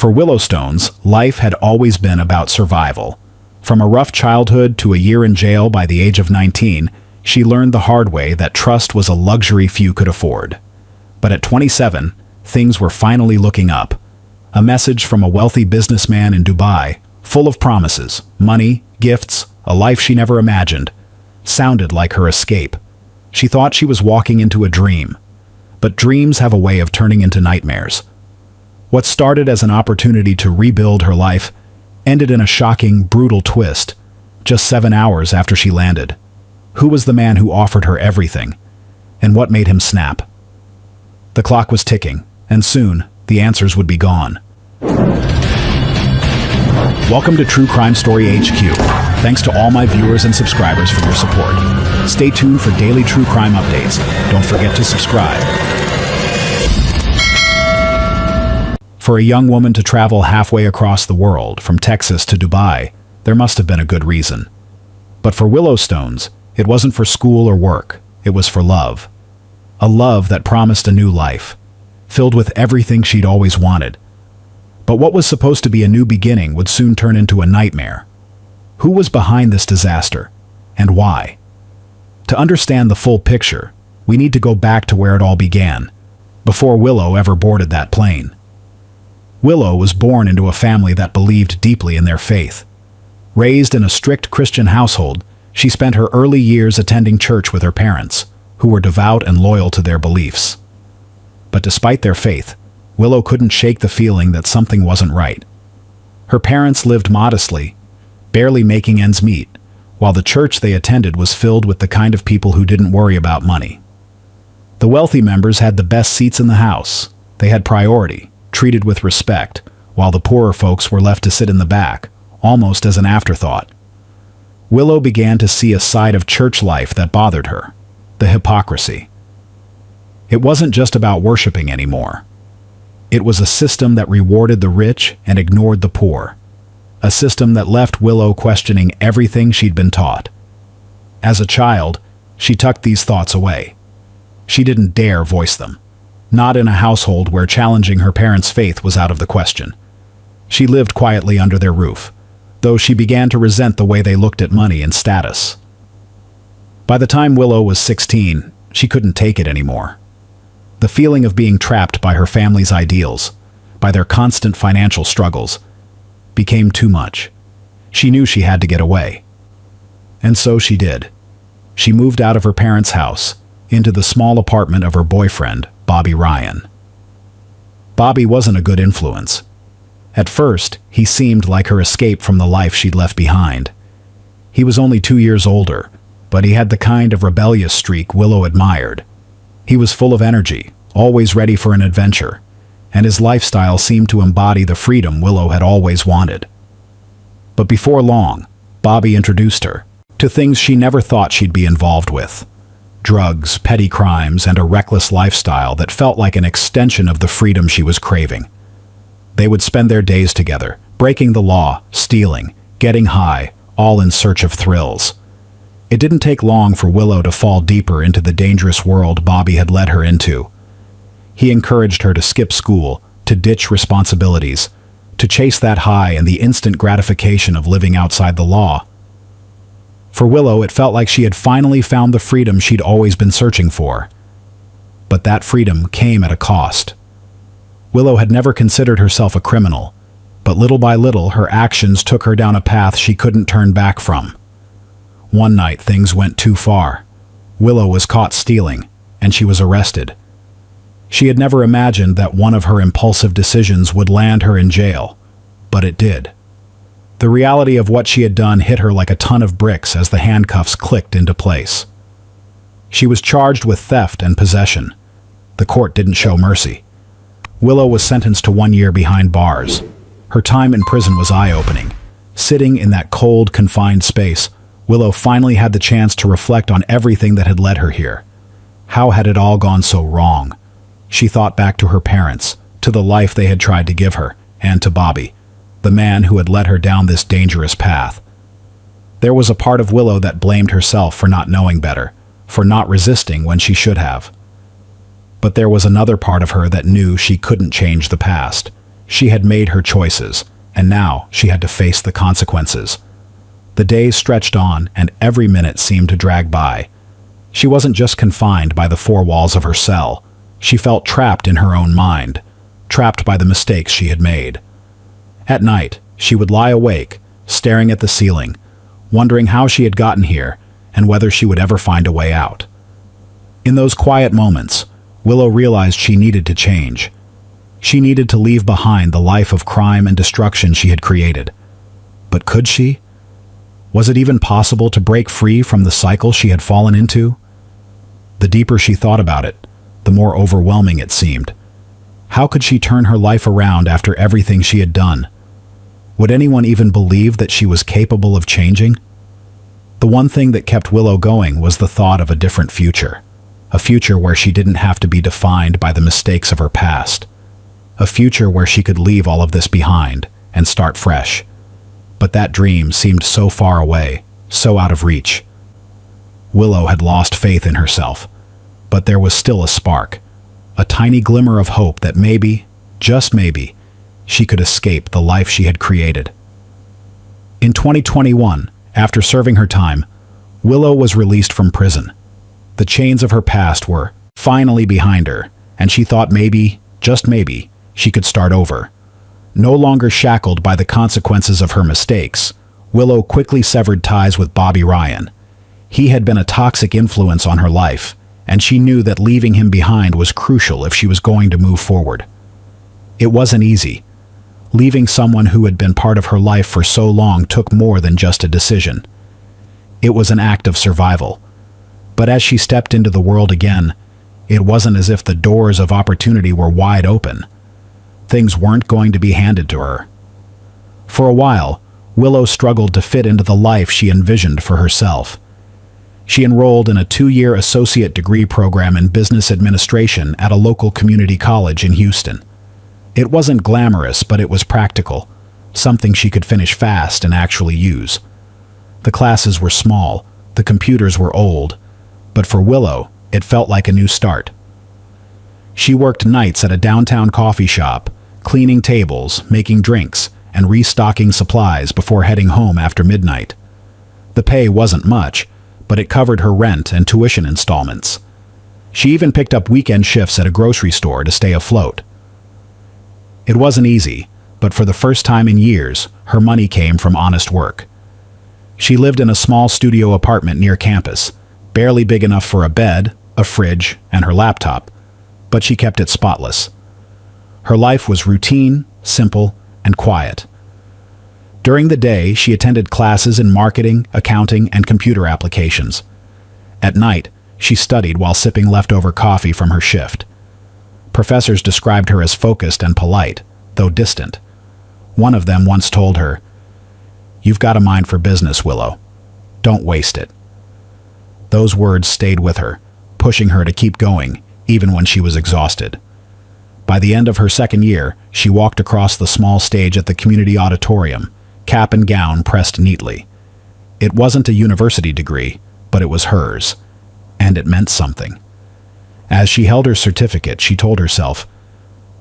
For Willowstones, life had always been about survival. From a rough childhood to a year in jail by the age of 19, she learned the hard way that trust was a luxury few could afford. But at 27, things were finally looking up. A message from a wealthy businessman in Dubai, full of promises, money, gifts, a life she never imagined, sounded like her escape. She thought she was walking into a dream. But dreams have a way of turning into nightmares. What started as an opportunity to rebuild her life ended in a shocking, brutal twist, just 7 hours after she landed. Who was the man who offered her everything? And what made him snap? The clock was ticking, and soon, the answers would be gone. Welcome to True Crime Story HQ. Thanks to all my viewers and subscribers for your support. Stay tuned for daily true crime updates. Don't forget to subscribe. For a young woman to travel halfway across the world, from Texas to Dubai, there must have been a good reason. But for Willowstones, it wasn't for school or work, it was for love. A love that promised a new life, filled with everything she'd always wanted. But what was supposed to be a new beginning would soon turn into a nightmare. Who was behind this disaster, and why? To understand the full picture, we need to go back to where it all began, before Willow ever boarded that plane. Willow was born into a family that believed deeply in their faith. Raised in a strict Christian household, she spent her early years attending church with her parents, who were devout and loyal to their beliefs. But despite their faith, Willow couldn't shake the feeling that something wasn't right. Her parents lived modestly, barely making ends meet, while the church they attended was filled with the kind of people who didn't worry about money. The wealthy members had the best seats in the house. They had priority, treated with respect, while the poorer folks were left to sit in the back, almost as an afterthought. Willow began to see a side of church life that bothered her: the hypocrisy. It wasn't just about worshiping anymore. It was a system that rewarded the rich and ignored the poor. A system that left Willow questioning everything she'd been taught. As a child, she tucked these thoughts away. She didn't dare voice them. Not in a household where challenging her parents' faith was out of the question. She lived quietly under their roof, though she began to resent the way they looked at money and status. By the time Willow was 16, she couldn't take it anymore. The feeling of being trapped by her family's ideals, by their constant financial struggles, became too much. She knew she had to get away. And so she did. She moved out of her parents' house, into the small apartment of her boyfriend, Bobby Ryan. Bobby wasn't a good influence. At first, he seemed like her escape from the life she'd left behind. He was only 2 years older, but he had the kind of rebellious streak Willow admired. He was full of energy, always ready for an adventure, and his lifestyle seemed to embody the freedom Willow had always wanted. But before long, Bobby introduced her to things she never thought she'd be involved with: drugs, petty crimes, and a reckless lifestyle that felt like an extension of the freedom she was craving. They would spend their days together, breaking the law, stealing, getting high, all in search of thrills. It didn't take long for Willow to fall deeper into the dangerous world Bobby had led her into. He encouraged her to skip school, to ditch responsibilities, to chase that high and the instant gratification of living outside the law. For Willow, it felt like she had finally found the freedom she'd always been searching for. But that freedom came at a cost. Willow had never considered herself a criminal, but little by little her actions took her down a path she couldn't turn back from. One night things went too far. Willow was caught stealing, and she was arrested. She had never imagined that one of her impulsive decisions would land her in jail, but it did. The reality of what she had done hit her like a ton of bricks as the handcuffs clicked into place. She was charged with theft and possession. The court didn't show mercy. Willow was sentenced to 1 year behind bars. Her time in prison was eye-opening. Sitting in that cold, confined space, Willow finally had the chance to reflect on everything that had led her here. How had it all gone so wrong? She thought back to her parents, to the life they had tried to give her, and to Bobby, the man who had led her down this dangerous path. There was a part of Willow that blamed herself for not knowing better, for not resisting when she should have. But there was another part of her that knew she couldn't change the past. She had made her choices, and now she had to face the consequences. The days stretched on, and every minute seemed to drag by. She wasn't just confined by the four walls of her cell. She felt trapped in her own mind, trapped by the mistakes she had made. At night, she would lie awake, staring at the ceiling, wondering how she had gotten here and whether she would ever find a way out. In those quiet moments, Willow realized she needed to change. She needed to leave behind the life of crime and destruction she had created. But could she? Was it even possible to break free from the cycle she had fallen into? The deeper she thought about it, the more overwhelming it seemed. How could she turn her life around after everything she had done? Would anyone even believe that she was capable of changing? The one thing that kept Willow going was the thought of a different future. A future where she didn't have to be defined by the mistakes of her past. A future where she could leave all of this behind and start fresh. But that dream seemed so far away, so out of reach. Willow had lost faith in herself, but there was still a spark, a tiny glimmer of hope that maybe, just maybe, she could escape the life she had created. In 2021, after serving her time, Willow was released from prison. The chains of her past were finally behind her, and she thought maybe, just maybe, she could start over. No longer shackled by the consequences of her mistakes, Willow quickly severed ties with Bobby Ryan. He had been a toxic influence on her life, and she knew that leaving him behind was crucial if she was going to move forward. It wasn't easy. Leaving someone who had been part of her life for so long took more than just a decision. It was an act of survival. But as she stepped into the world again, it wasn't as if the doors of opportunity were wide open. Things weren't going to be handed to her. For a while, Willow struggled to fit into the life she envisioned for herself. She enrolled in a 2-year associate degree program in business administration at a local community college in Houston. It wasn't glamorous, but it was practical, something she could finish fast and actually use. The classes were small, the computers were old, but for Willow, it felt like a new start. She worked nights at a downtown coffee shop, cleaning tables, making drinks, and restocking supplies before heading home after midnight. The pay wasn't much, but it covered her rent and tuition installments. She even picked up weekend shifts at a grocery store to stay afloat. It wasn't easy, but for the first time in years, her money came from honest work. She lived in a small studio apartment near campus, barely big enough for a bed, a fridge, and her laptop, but she kept it spotless. Her life was routine, simple, and quiet. During the day, she attended classes in marketing, accounting, and computer applications. At night, she studied while sipping leftover coffee from her shift. Professors described her as focused and polite, though distant. One of them once told her, "You've got a mind for business, Willow. Don't waste it." Those words stayed with her, pushing her to keep going, even when she was exhausted. By the end of her second year, she walked across the small stage at the community auditorium, cap and gown pressed neatly. It wasn't a university degree, but it was hers, and it meant something. As she held her certificate, she told herself,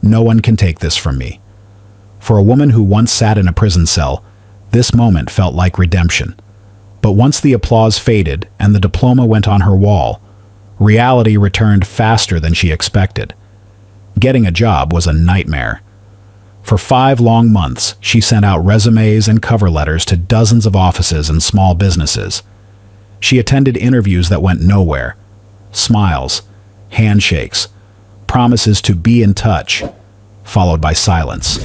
"No one can take this from me." For a woman who once sat in a prison cell, this moment felt like redemption. But once the applause faded and the diploma went on her wall, reality returned faster than she expected. Getting a job was a nightmare. For 5 long months, she sent out resumes and cover letters to dozens of offices and small businesses. She attended interviews that went nowhere. Smiles, handshakes, promises to be in touch, followed by silence.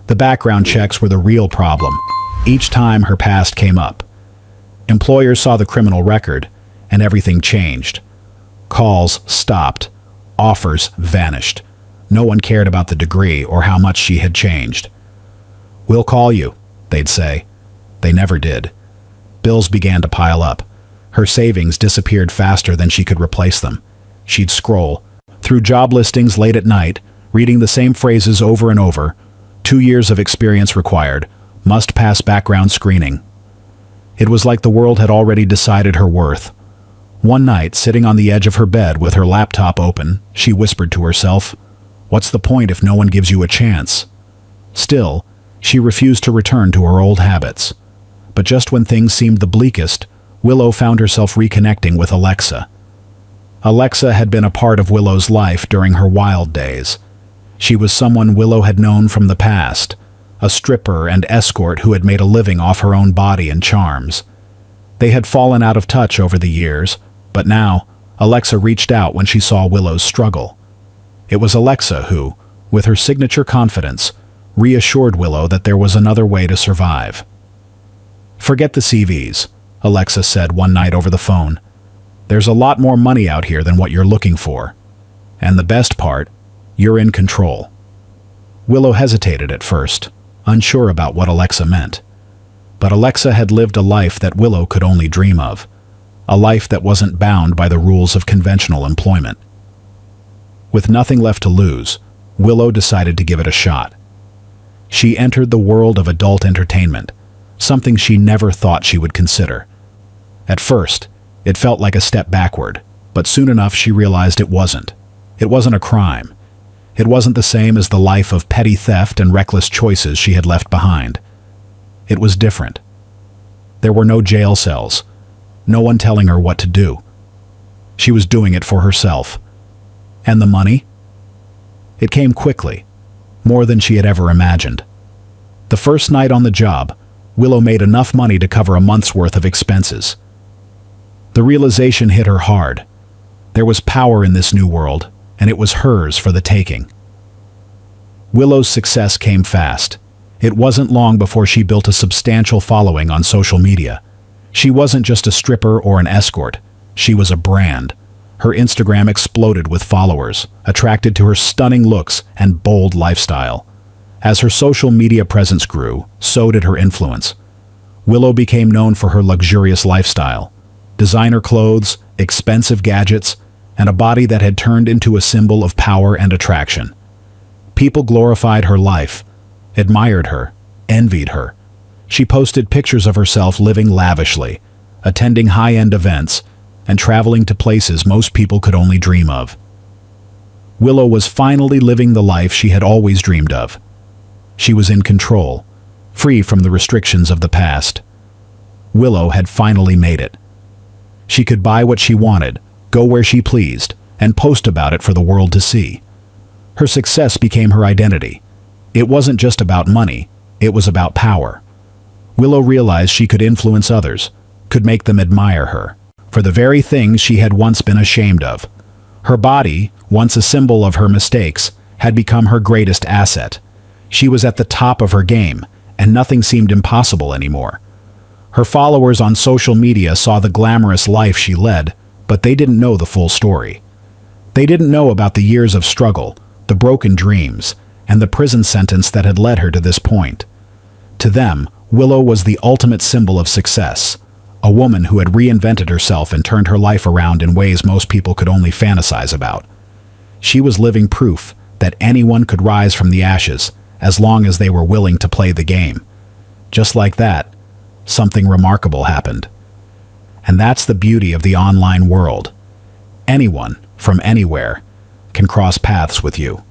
The background checks were the real problem. Each time her past came up, employers saw the criminal record, and everything changed. Calls stopped. Offers vanished. No one cared about the degree or how much she had changed. "We'll call you," they'd say. They never did. Bills began to pile up. Her savings disappeared faster than she could replace them. She'd scroll through job listings late at night, reading the same phrases over and over. 2 years of experience required. Must pass background screening. It was like the world had already decided her worth. One night, sitting on the edge of her bed with her laptop open, she whispered to herself, "What's the point if no one gives you a chance?" Still, she refused to return to her old habits. But just when things seemed the bleakest, Willow found herself reconnecting with Alexa. Alexa had been a part of Willow's life during her wild days. She was someone Willow had known from the past, a stripper and escort who had made a living off her own body and charms. They had fallen out of touch over the years, but now, Alexa reached out when she saw Willow's struggle. It was Alexa who, with her signature confidence, reassured Willow that there was another way to survive. "Forget the CVs," Alexa said one night over the phone. "There's a lot more money out here than what you're looking for. And the best part, you're in control." Willow hesitated at first, unsure about what Alexa meant. But Alexa had lived a life that Willow could only dream of, a life that wasn't bound by the rules of conventional employment. With nothing left to lose, Willow decided to give it a shot. She entered the world of adult entertainment, something she never thought she would consider. At first, it felt like a step backward, but soon enough she realized it wasn't. It wasn't a crime. It wasn't the same as the life of petty theft and reckless choices she had left behind. It was different. There were no jail cells, no one telling her what to do. She was doing it for herself. And the money? It came quickly, more than she had ever imagined. The first night on the job, Willow made enough money to cover a month's worth of expenses. The realization hit her hard. There was power in this new world, and it was hers for the taking. Willow's success came fast. It wasn't long before she built a substantial following on social media. She wasn't just a stripper or an escort. She was a brand. Her Instagram exploded with followers, attracted to her stunning looks and bold lifestyle. As her social media presence grew, so did her influence. Willow became known for her luxurious lifestyle, designer clothes, expensive gadgets, and a body that had turned into a symbol of power and attraction. People glorified her life, admired her, envied her. She posted pictures of herself living lavishly, attending high-end events, and traveling to places most people could only dream of. Willow was finally living the life she had always dreamed of. She was in control, free from the restrictions of the past. Willow had finally made it. She could buy what she wanted, go where she pleased, and post about it for the world to see. Her success became her identity. It wasn't just about money, it was about power. Willow realized she could influence others, could make them admire her, for the very things she had once been ashamed of. Her body, once a symbol of her mistakes, had become her greatest asset. She was at the top of her game, and nothing seemed impossible anymore. Her followers on social media saw the glamorous life she led, but they didn't know the full story. They didn't know about the years of struggle, the broken dreams, and the prison sentence that had led her to this point. To them, Willow was the ultimate symbol of success, a woman who had reinvented herself and turned her life around in ways most people could only fantasize about. She was living proof that anyone could rise from the ashes as long as they were willing to play the game. Just like that, something remarkable happened. And that's the beauty of the online world. Anyone, from anywhere, can cross paths with you.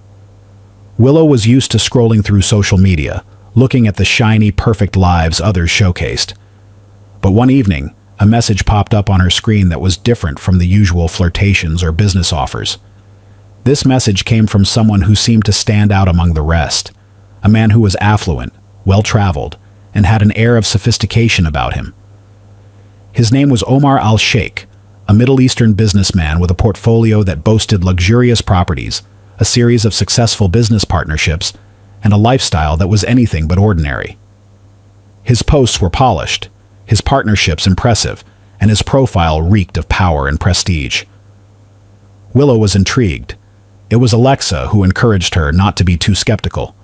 Willow was used to scrolling through social media, looking at the shiny, perfect lives others showcased. But one evening, a message popped up on her screen that was different from the usual flirtations or business offers. This message came from someone who seemed to stand out among the rest, a man who was affluent, well-traveled, and had an air of sophistication about him. His name was Omar al-Sheik, a Middle Eastern businessman with a portfolio that boasted luxurious properties, a series of successful business partnerships, and a lifestyle that was anything but ordinary. His posts were polished, his partnerships impressive, and his profile reeked of power and prestige. Willow was intrigued. It was Alexa who encouraged her not to be too skeptical.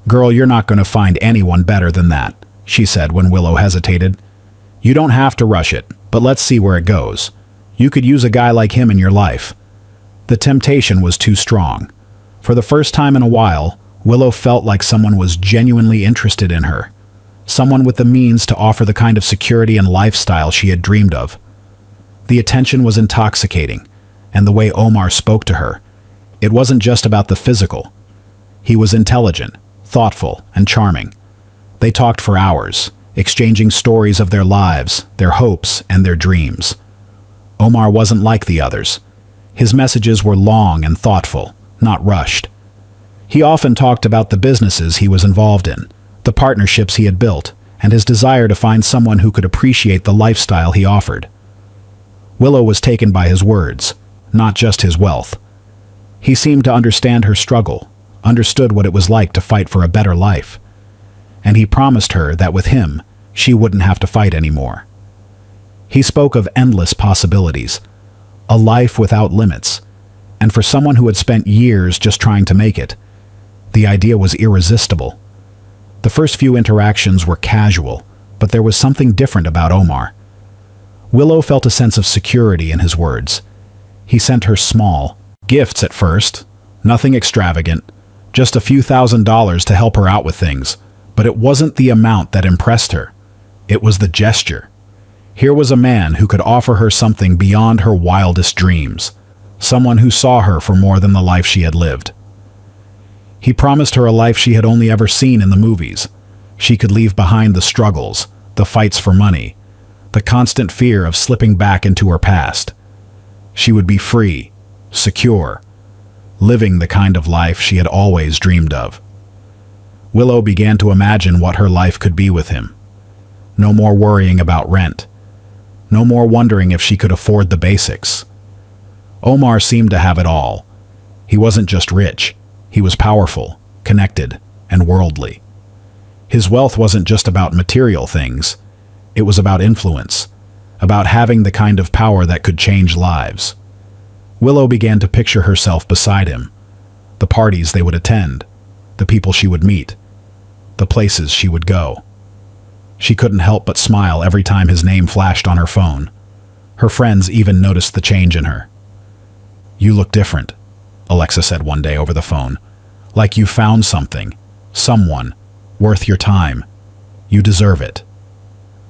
"Girl, you're not going to find anyone better than that," she said when Willow hesitated. "You don't have to rush it, but let's see where it goes. You could use a guy like him in your life." The temptation was too strong. For the first time in a while, Willow felt like someone was genuinely interested in her. Someone with the means to offer the kind of security and lifestyle she had dreamed of. The attention was intoxicating, and the way Omar spoke to her, it wasn't just about the physical. He was intelligent, thoughtful, and charming. They talked for hours, exchanging stories of their lives, their hopes, and their dreams. Omar wasn't like the others. His messages were long and thoughtful, not rushed. He often talked about the businesses he was involved in, the partnerships he had built, and his desire to find someone who could appreciate the lifestyle he offered. Willow was taken by his words, not just his wealth. He seemed to understand her struggle, understood what it was like to fight for a better life. And he promised her that with him, she wouldn't have to fight anymore. He spoke of endless possibilities, a life without limits, and for someone who had spent years just trying to make it, the idea was irresistible. The first few interactions were casual, but there was something different about Omar. Willow felt a sense of security in his words. He sent her small gifts at first, nothing extravagant, just a few $1,000s to help her out with things, but it wasn't the amount that impressed her. It was the gesture. Here was a man who could offer her something beyond her wildest dreams, someone who saw her for more than the life she had lived. He promised her a life she had only ever seen in the movies. She could leave behind the struggles, the fights for money, the constant fear of slipping back into her past. She would be free, secure, living the kind of life she had always dreamed of. Willow began to imagine what her life could be with him. No more worrying about rent. No more wondering if she could afford the basics. Omar seemed to have it all. He wasn't just rich. He was powerful, connected, and worldly. His wealth wasn't just about material things. It was about influence, about having the kind of power that could change lives. Willow began to picture herself beside him, the parties they would attend, the people she would meet, the places she would go. She couldn't help but smile every time his name flashed on her phone. Her friends even noticed the change in her. "You look different," Alexa said one day over the phone. "Like you found something, someone, worth your time. You deserve it."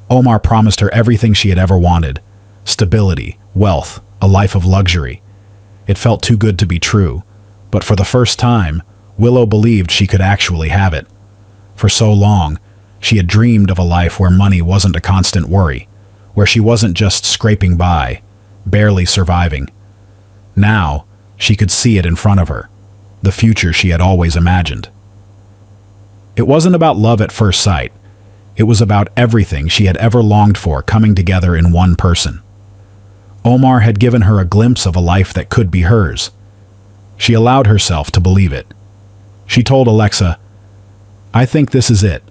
Omar promised her everything she had ever wanted: stability, wealth, a life of luxury. It felt too good to be true, but for the first time, Willow believed she could actually have it. For so long, she had dreamed of a life where money wasn't a constant worry, where she wasn't just scraping by, barely surviving. Now, she could see it in front of her, the future she had always imagined. It wasn't about love at first sight. It was about everything she had ever longed for coming together in one person. Omar had given her a glimpse of a life that could be hers. She allowed herself to believe it. She told Alexa, "I think this is it.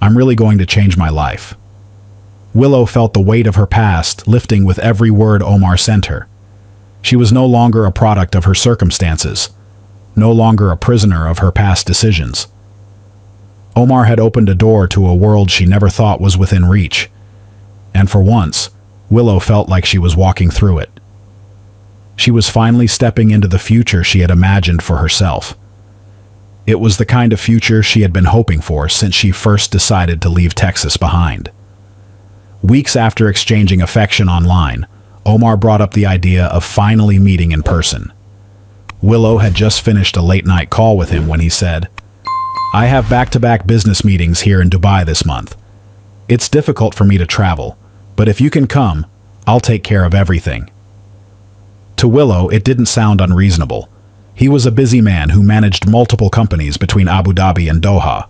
I'm really going to change my life." Willow felt the weight of her past lifting with every word Omar sent her. She was no longer a product of her circumstances, no longer a prisoner of her past decisions. Omar had opened a door to a world she never thought was within reach, and for once, Willow felt like she was walking through it. She was finally stepping into the future she had imagined for herself. It was the kind of future she had been hoping for since she first decided to leave Texas behind. Weeks after exchanging affection online, Omar brought up the idea of finally meeting in person. Willow had just finished a late-night call with him when he said, "I have back-to-back business meetings here in Dubai this month. It's difficult for me to travel, but if you can come, I'll take care of everything." To Willow, it didn't sound unreasonable. He was a busy man who managed multiple companies between Abu Dhabi and Doha.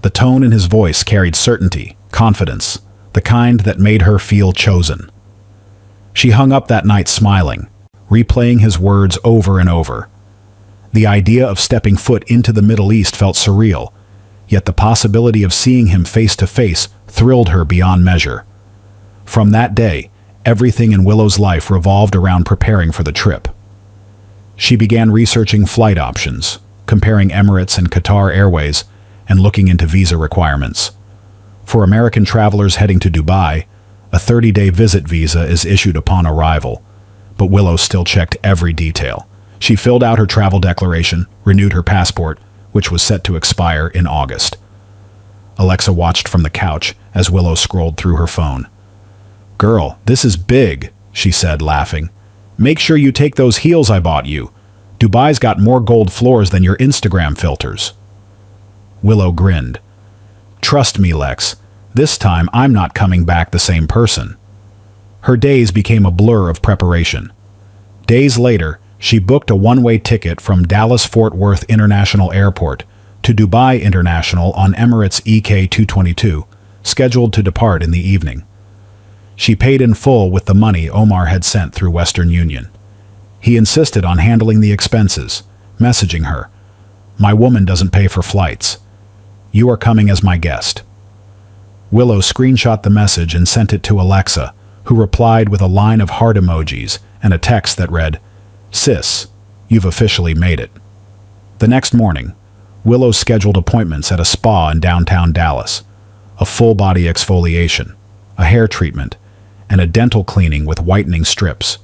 The tone in his voice carried certainty, confidence, the kind that made her feel chosen. She hung up that night smiling, replaying his words over and over. The idea of stepping foot into the Middle East felt surreal, yet the possibility of seeing him face to face thrilled her beyond measure. From that day, everything in Willow's life revolved around preparing for the trip. She began researching flight options, comparing Emirates and Qatar Airways, and looking into visa requirements. For American travelers heading to Dubai, a 30-day visit visa is issued upon arrival, but Willow still checked every detail. She filled out her travel declaration, renewed her passport, which was set to expire in August. Alexa watched from the couch as Willow scrolled through her phone. "Girl, this is big," she said, laughing. "Make sure you take those heels I bought you. Dubai's got more gold floors than your Instagram filters." Willow grinned. Trust me, Lex. This time I'm not coming back the same person. Her days became a blur of preparation. Days later, she booked a one-way ticket from Dallas-Fort Worth International Airport to Dubai International on Emirates EK222, scheduled to depart in the evening. She paid in full with the money Omar had sent through Western Union. He insisted on handling the expenses, messaging her, "My woman doesn't pay for flights. You are coming as my guest." Willow screenshot the message and sent it to Alexa, who replied with a line of heart emojis and a text that read, "Sis, you've officially made it." The next morning, Willow scheduled appointments at a spa in downtown Dallas, a full-body exfoliation, a hair treatment, and a dental cleaning with whitening strips.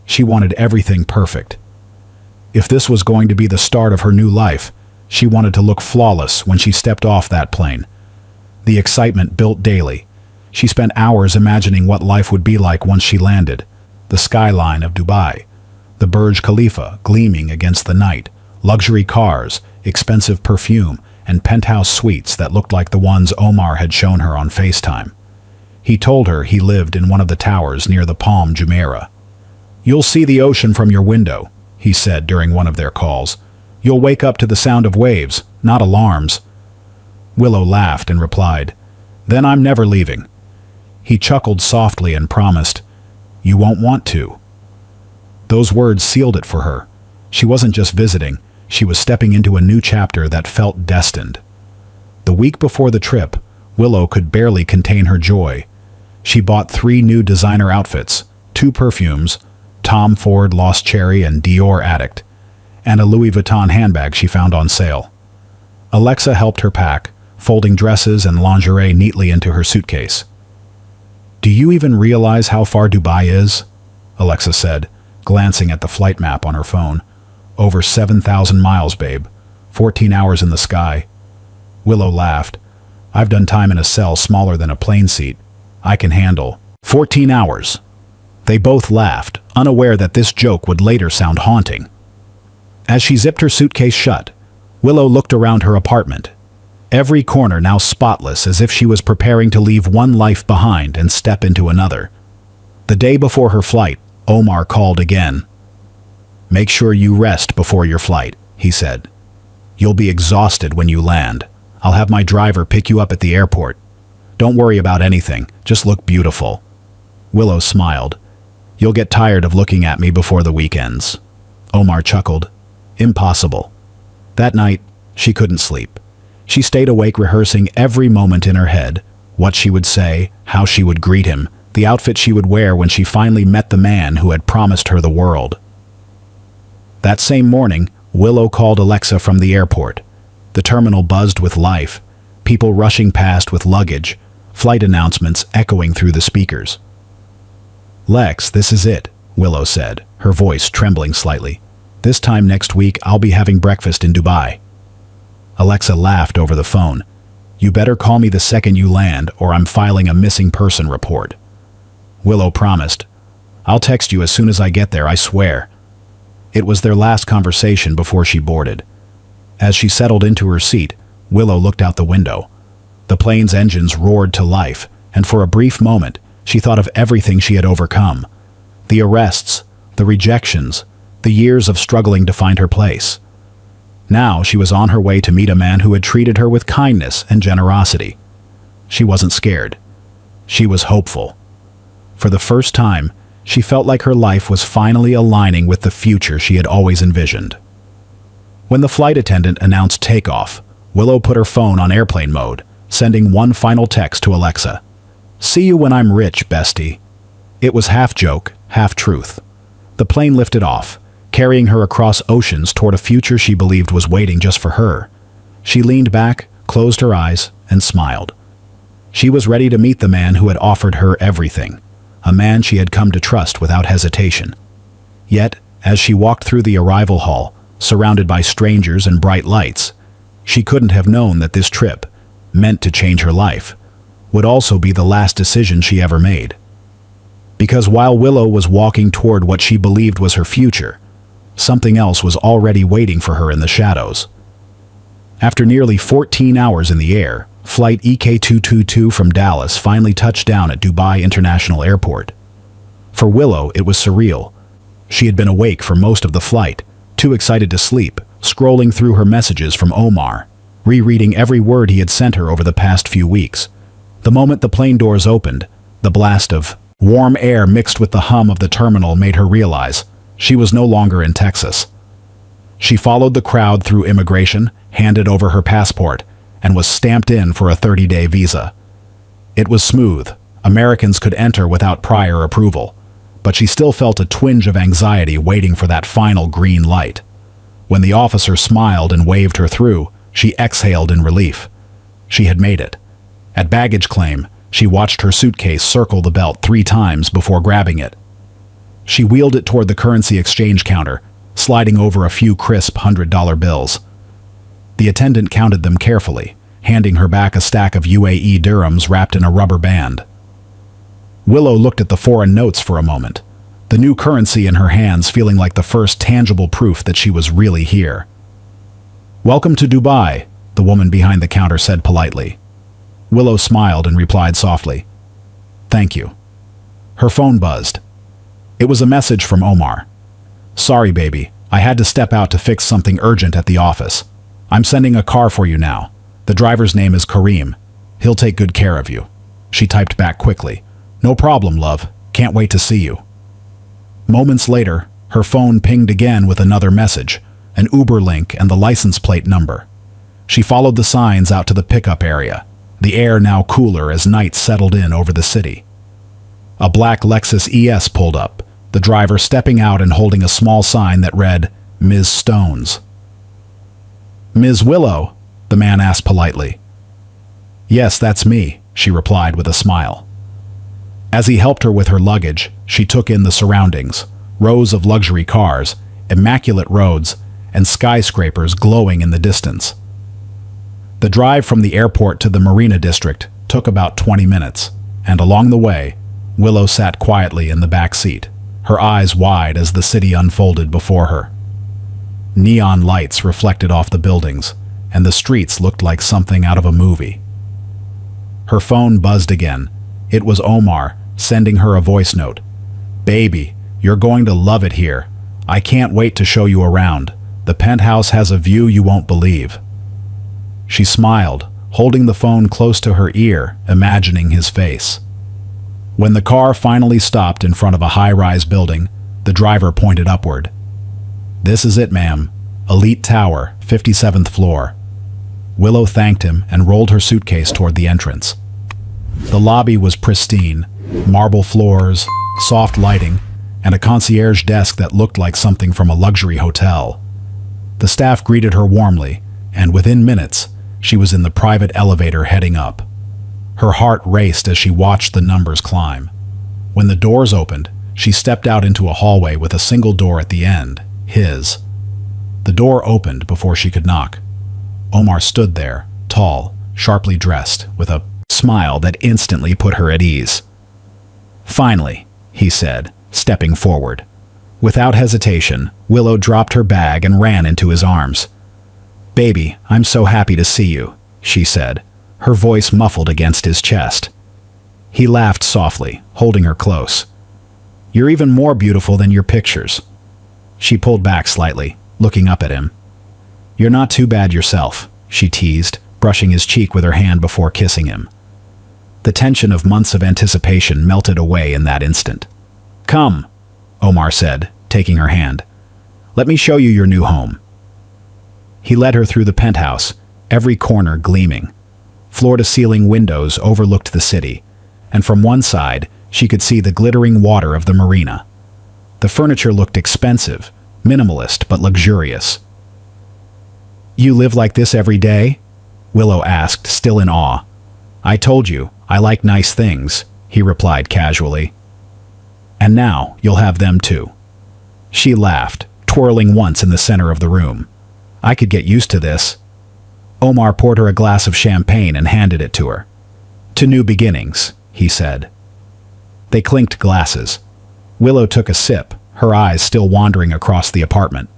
She wanted everything perfect. If this was going to be the start of her new life, she wanted to look flawless when she stepped off that plane. The excitement built daily. She spent hours imagining what life would be like once she landed. The skyline of Dubai, the Burj Khalifa gleaming against the night, luxury cars, expensive perfume, and penthouse suites that looked like the ones Omar had shown her on FaceTime. He told her he lived in one of the towers near the Palm Jumeirah. "You'll see the ocean from your window," he said during one of their calls. "You'll wake up to the sound of waves, not alarms." Willow laughed and replied, "Then I'm never leaving." He chuckled softly and promised, "You won't want to." Those words sealed it for her. She wasn't just visiting, she was stepping into a new chapter that felt destined. The week before the trip, Willow could barely contain her joy. She bought 3 new designer outfits, 2 perfumes, Tom Ford Lost Cherry and Dior Addict, and a Louis Vuitton handbag she found on sale. Alexa helped her pack, folding dresses and lingerie neatly into her suitcase. "Do you even realize how far Dubai is?" Alexa said, glancing at the flight map on her phone. "Over 7,000 miles, babe. 14 hours in the sky." Willow laughed. "I've done time in a cell smaller than a plane seat. I can handle 14 hours. They both laughed, unaware that this joke would later sound haunting. As she zipped her suitcase shut, Willow looked around her apartment. Every corner now spotless, as if she was preparing to leave one life behind and step into another. The day before her flight, Omar called again. "Make sure you rest before your flight," he said. "You'll be exhausted when you land. I'll have my driver pick you up at the airport. Don't worry about anything, just look beautiful." Willow smiled. "You'll get tired of looking at me before the weekends." Omar chuckled. "Impossible." That night, she couldn't sleep. She stayed awake rehearsing every moment in her head, what she would say, how she would greet him, the outfit she would wear when she finally met the man who had promised her the world. That same morning, Willow called Alexa from the airport. The terminal buzzed with life, people rushing past with luggage, flight announcements echoing through the speakers. "Lex, this is it," Willow said, her voice trembling slightly. "This time next week I'll be having breakfast in Dubai." Alexa laughed over the phone. "You better call me the second you land, or I'm filing a missing person report." Willow promised. "I'll text you as soon as I get there, I swear." It was their last conversation before she boarded. As she settled into her seat, Willow looked out the window. The plane's engines roared to life, and for a brief moment, she thought of everything she had overcome. The arrests, the rejections, the years of struggling to find her place. Now she was on her way to meet a man who had treated her with kindness and generosity. She wasn't scared. She was hopeful. For the first time, she felt like her life was finally aligning with the future she had always envisioned. When the flight attendant announced takeoff, Willow put her phone on airplane mode, sending one final text to Alexa. "See you when I'm rich, bestie." It was half joke, half truth. The plane lifted off, carrying her across oceans toward a future she believed was waiting just for her. She leaned back, closed her eyes, and smiled. She was ready to meet the man who had offered her everything, a man she had come to trust without hesitation. Yet, as she walked through the arrival hall, surrounded by strangers and bright lights, she couldn't have known that this trip, meant to change her life, would also be the last decision she ever made. Because while Willow was walking toward what she believed was her future, something else was already waiting for her in the shadows. After nearly 14 hours in the air, Flight EK222 from Dallas finally touched down at Dubai International Airport. For Willow, it was surreal. She had been awake for most of the flight, too excited to sleep, scrolling through her messages from Omar, rereading every word he had sent her over the past few weeks. The moment the plane doors opened, the blast of warm air mixed with the hum of the terminal made her realize she was no longer in Texas. She followed the crowd through immigration, handed over her passport, and was stamped in for a 30-day visa. It was smooth. Americans could enter without prior approval, but she still felt a twinge of anxiety waiting for that final green light. When the officer smiled and waved her through, she exhaled in relief. She had made it. At baggage claim, she watched her suitcase circle the belt 3 times before grabbing it. She wheeled it toward the currency exchange counter, sliding over a few crisp $100 bills. The attendant counted them carefully, handing her back a stack of UAE dirhams wrapped in a rubber band. Willow looked at the foreign notes for a moment, the new currency in her hands feeling like the first tangible proof that she was really here. "Welcome to Dubai," the woman behind the counter said politely. Willow smiled and replied softly, "Thank you." Her phone buzzed. It was a message from Omar. "Sorry, baby. I had to step out to fix something urgent at the office. I'm sending a car for you now. The driver's name is Kareem. He'll take good care of you." She typed back quickly, "No problem, love. Can't wait to see you." Moments later, her phone pinged again with another message, an Uber link and the license plate number. She followed the signs out to the pickup area, the air now cooler as night settled in over the city. A black Lexus ES pulled up, the driver stepping out and holding a small sign that read, "Ms. Stones." "Ms. Willow?" the man asked politely. "Yes, that's me," she replied with a smile. As he helped her with her luggage, she took in the surroundings, rows of luxury cars, immaculate roads, and skyscrapers glowing in the distance. The drive from the airport to the Marina District took about 20 minutes, and along the way, Willow sat quietly in the back seat, her eyes wide as the city unfolded before her. Neon lights reflected off the buildings, and the streets looked like something out of a movie. Her phone buzzed again. It was Omar, sending her a voice note. "Baby, you're going to love it here. I can't wait to show you around. The penthouse has a view you won't believe." She smiled, holding the phone close to her ear, imagining his face. When the car finally stopped in front of a high-rise building, the driver pointed upward. "This is it, ma'am. Elite Tower, 57th floor." Willow thanked him and rolled her suitcase toward the entrance. The lobby was pristine, marble floors, soft lighting, and a concierge desk that looked like something from a luxury hotel. The staff greeted her warmly, and within minutes, she was in the private elevator heading up. Her heart raced as she watched the numbers climb. When the doors opened, she stepped out into a hallway with a single door at the end, his. The door opened before she could knock. Omar stood there, tall, sharply dressed, with a smile that instantly put her at ease. "Finally," he said, stepping forward. Without hesitation, Willow dropped her bag and ran into his arms. "Baby, I'm so happy to see you," she said, her voice muffled against his chest. He laughed softly, holding her close. "You're even more beautiful than your pictures." She pulled back slightly, looking up at him. "You're not too bad yourself," she teased, brushing his cheek with her hand before kissing him. The tension of months of anticipation melted away in that instant. "Come," Omar said, taking her hand. "Let me show you your new home." He led her through the penthouse, every corner gleaming. Floor-to-ceiling windows overlooked the city, and from one side, she could see the glittering water of the marina. The furniture looked expensive, minimalist but luxurious. "You live like this every day?" Willow asked, still in awe. "I told you, I like nice things," he replied casually. "And now, you'll have them too." She laughed, twirling once in the center of the room. "I could get used to this." Omar poured her a glass of champagne and handed it to her. "To new beginnings," he said. They clinked glasses. Willow took a sip, her eyes still wandering across the apartment.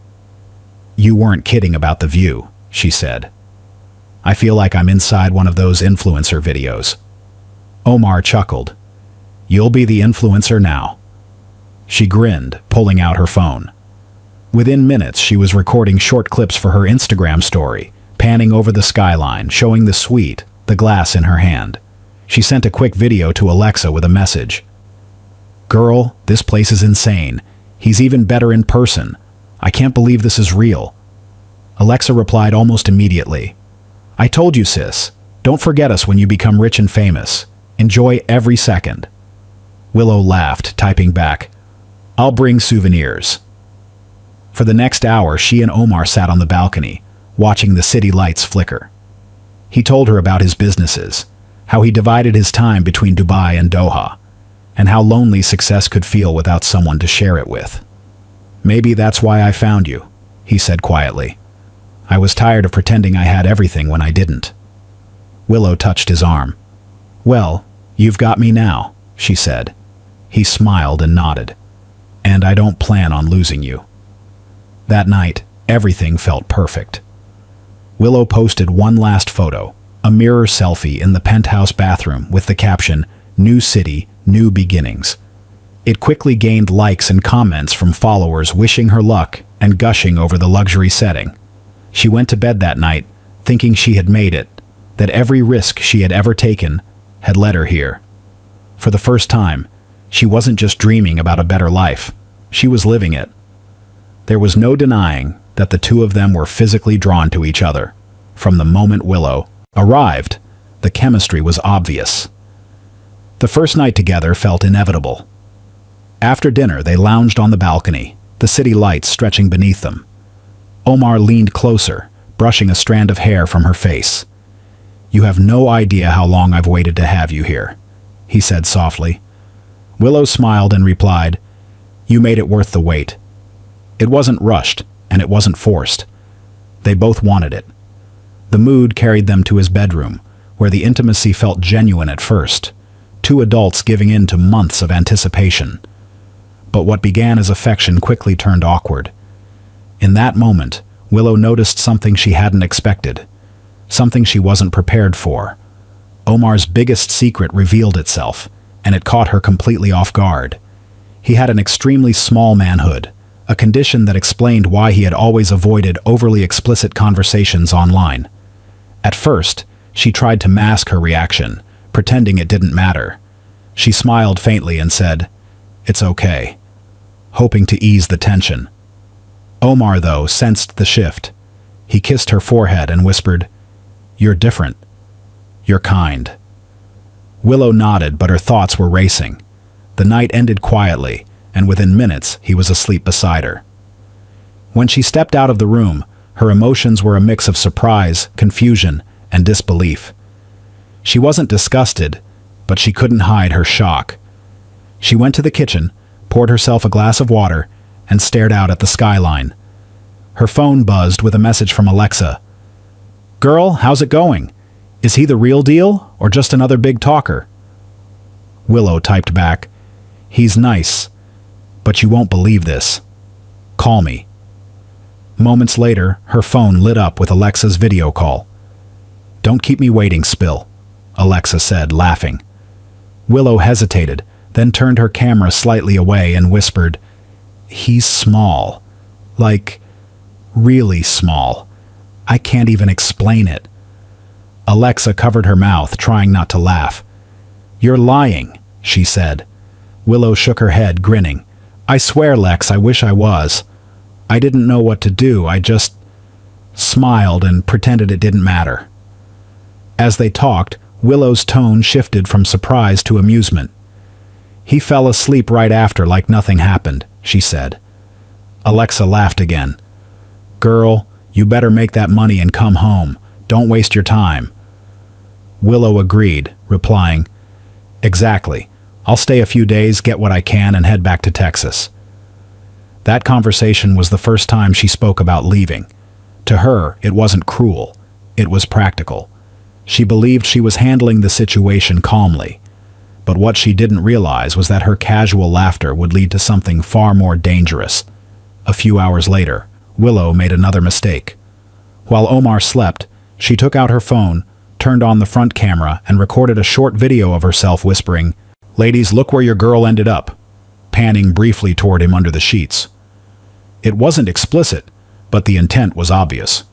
"You weren't kidding about the view," she said. I feel like I'm inside one of those influencer videos. Omar chuckled. You'll be the influencer now. She grinned, pulling out her phone. Within minutes, she was recording short clips for her Instagram story, panning over the skyline, showing the suite, the glass in her hand. She sent a quick video to Alexa with a message. Girl, this place is insane. He's even better in person. I can't believe this is real. Alexa replied almost immediately. I told you, sis. Don't forget us when you become rich and famous. Enjoy every second. Willow laughed, typing back, I'll bring souvenirs. For the next hour, she and Omar sat on the balcony, watching the city lights flicker. He told her about his businesses, how he divided his time between Dubai and Doha, and how lonely success could feel without someone to share it with. Maybe that's why I found you, he said quietly. I was tired of pretending I had everything when I didn't. Willow touched his arm. Well, you've got me now, she said. He smiled and nodded. And I don't plan on losing you. That night, everything felt perfect. Willow posted one last photo, a mirror selfie in the penthouse bathroom with the caption, New City, New Beginnings. It quickly gained likes and comments from followers wishing her luck and gushing over the luxury setting. She went to bed that night, thinking she had made it, that every risk she had ever taken had led her here. For the first time, she wasn't just dreaming about a better life, she was living it. There was no denying that the two of them were physically drawn to each other. From the moment Willow arrived, the chemistry was obvious. The first night together felt inevitable. After dinner, they lounged on the balcony, the city lights stretching beneath them. Omar leaned closer, brushing a strand of hair from her face. You have no idea how long I've waited to have you here, he said softly. Willow smiled and replied, You made it worth the wait. It wasn't rushed, and it wasn't forced. They both wanted it. The mood carried them to his bedroom, where the intimacy felt genuine at first, two adults giving in to months of anticipation. But what began as affection quickly turned awkward. In that moment, Willow noticed something she hadn't expected, something she wasn't prepared for. Omar's biggest secret revealed itself, and it caught her completely off guard. He had an extremely small manhood, a condition that explained why he had always avoided overly explicit conversations online. At first, she tried to mask her reaction, pretending it didn't matter. She smiled faintly and said, It's okay, hoping to ease the tension. Omar, though, sensed the shift. He kissed her forehead and whispered, You're different. You're kind. Willow nodded, but her thoughts were racing. The night ended quietly, and within minutes he was asleep beside her. When she stepped out of the room, her emotions were a mix of surprise, confusion, and disbelief. She wasn't disgusted, but she couldn't hide her shock. She went to the kitchen, poured herself a glass of water, and stared out at the skyline. Her phone buzzed with a message from Alexa. Girl, how's it going? Is he the real deal, or just another big talker? Willow typed back, He's nice, but you won't believe this. Call me. Moments later, her phone lit up with Alexa's video call. Don't keep me waiting, Spill, Alexa said, laughing. Willow hesitated, then turned her camera slightly away and whispered, He's small. Like, really small. I can't even explain it. Alexa covered her mouth, trying not to laugh. You're lying, she said. Willow shook her head, grinning. I swear, Lex, I wish I was. I didn't know what to do. I just smiled and pretended it didn't matter. As they talked, Willow's tone shifted from surprise to amusement. He fell asleep right after like nothing happened, she said. Alexa laughed again. Girl, you better make that money and come home. Don't waste your time. Willow agreed, replying, Exactly. I'll stay a few days, get what I can, and head back to Texas. That conversation was the first time she spoke about leaving. To her, it wasn't cruel. It was practical. She believed she was handling the situation calmly. But what she didn't realize was that her casual laughter would lead to something far more dangerous. A few hours later, Willow made another mistake. While Omar slept, She took out her phone, turned on the front camera, and recorded a short video of herself whispering, "Ladies, look where your girl ended up," panning briefly toward him under the sheets. It wasn't explicit, but the intent was obvious.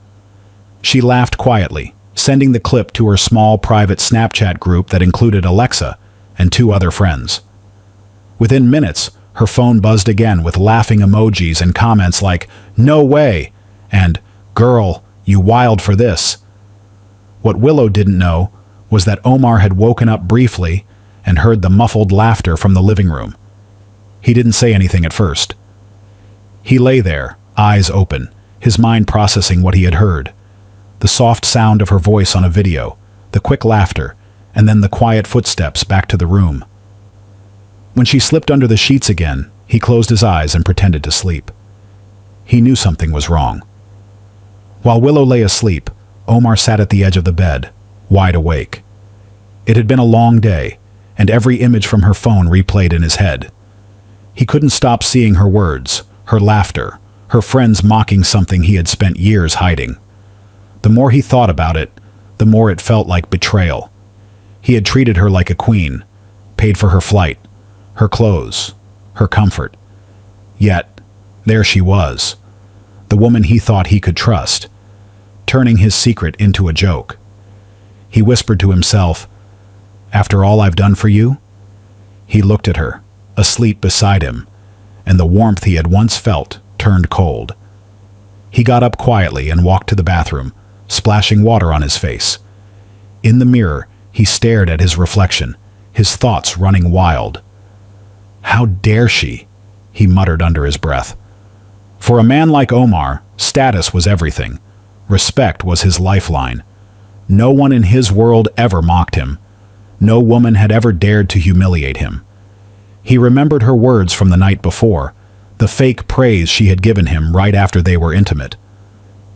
She laughed quietly, sending the clip to her small private Snapchat group that included Alexa and 2 other friends. Within minutes, her phone buzzed again with laughing emojis and comments like, "No way!" and "Girl, you wild for this." What Willow didn't know was that Omar had woken up briefly and heard the muffled laughter from the living room. He didn't say anything at first. He lay there, eyes open, his mind processing what he had heard. The soft sound of her voice on a video, the quick laughter, and then the quiet footsteps back to the room. When she slipped under the sheets again, he closed his eyes and pretended to sleep. He knew something was wrong. While Willow lay asleep, Omar sat at the edge of the bed, wide awake. It had been a long day, and every image from her phone replayed in his head. He couldn't stop seeing her words, her laughter, her friends mocking something he had spent years hiding. The more he thought about it, the more it felt like betrayal. He had treated her like a queen, paid for her flight, her clothes, her comfort. Yet, there she was, the woman he thought he could trust, turning his secret into a joke. He whispered to himself, "After all I've done for you?" He looked at her, asleep beside him, and the warmth he had once felt turned cold. He got up quietly and walked to the bathroom, splashing water on his face. In the mirror, he stared at his reflection, his thoughts running wild. "How dare she?" he muttered under his breath. For a man like Omar, status was everything. Respect was his lifeline. No one in his world ever mocked him. No woman had ever dared to humiliate him. He remembered her words from the night before, the fake praise she had given him right after they were intimate.